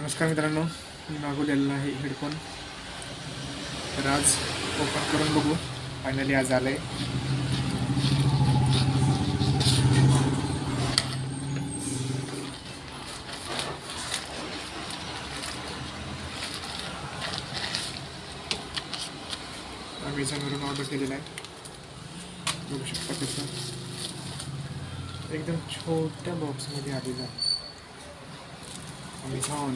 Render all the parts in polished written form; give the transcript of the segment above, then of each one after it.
नमस्कार मित्रांनो, मी मागवलेला आहे हेडफोन. तर आज ओपन करून बघू. फायनली आज आलं आहे. अमेझॉनवरून ऑर्डर केलेला आहे. बघू शकता कसं एकदम छोट्या बॉक्समध्ये आलेलं आहे. अमेझॉन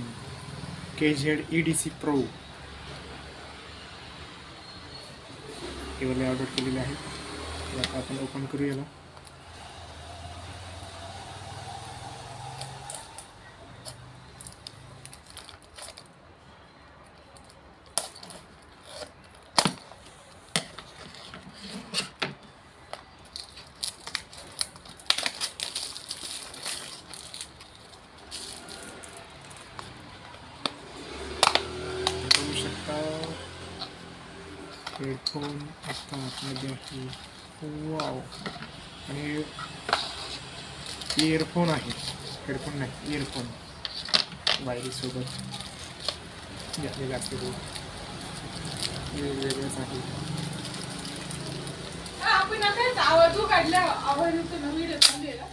KZ EDC Pro हे वाले ऑर्डर केलेले आहे. तर आता आपण ओपन करू याला. बघू शकता हेडफोन आता आतमध्ये आहे. वाव. आणि इयरफोन आहे, हेडफोन नाही इयरफोन वायरीसोबत घेतलेला असते. तो वेगवेगळ्याच आहे. आपण आता आवाज काढला आवाज येतो ना व्हिडिओ चाललेला.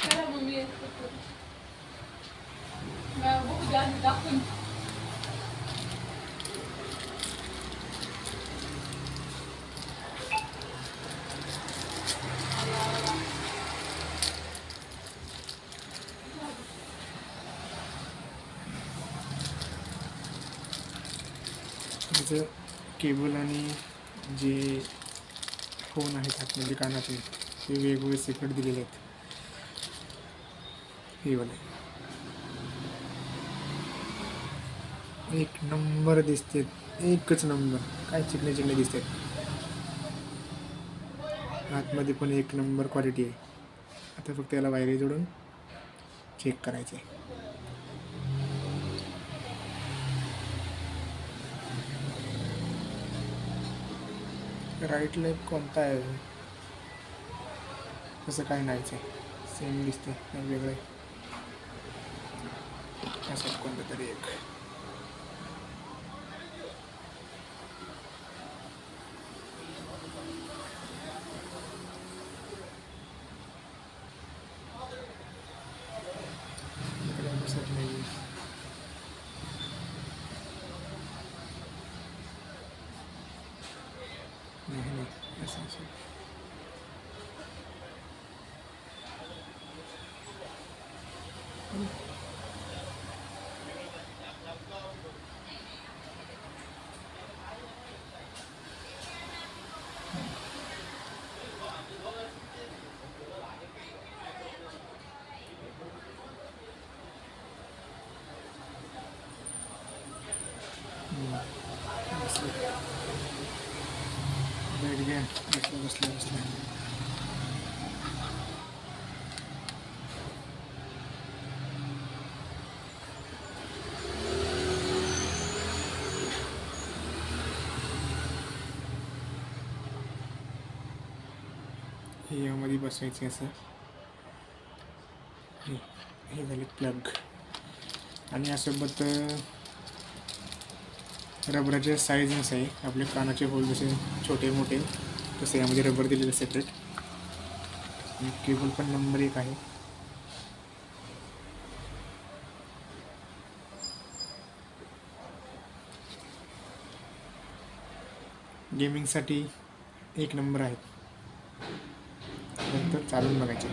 चला मम्मी बघू द्या दाखवून. त्याचं केबल आणि जे फोन आहेत आतमध्ये कानाचे ते वेगवेगळे सेपरेट दिलेले आहेत. हे वाले एक नंबर दिसते, एकच नंबर. काय चिकणे चिकणे दिसतात. आतमध्ये पण एक नंबर क्वालिटी आहे. आता फक्त याला वायरी जोडून चेक करायचे. राईट लेफ्ट कोणता आहे तसं काही नाहीच आहे. सेम दिसते, वेगळं असं कोणतं तरी एक. दिसत नाही. नाही असं असं. बैठ गया बसल्या. हे यामध्ये बसायचे असं. हे झाले प्लग. आणि यासोबत रबराच्या साईजनुसार आहे. आपले कानाचे होल जसे छोटे मोठे तसे यामध्ये रबर दिलेले सेपरेट. आणि केबल पण नंबर 1 आहे. गेमिंगसाठी एक नंबर आहे. फक्त चालून बघायचे.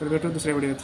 तर भेटू दुसऱ्या व्हिडिओत.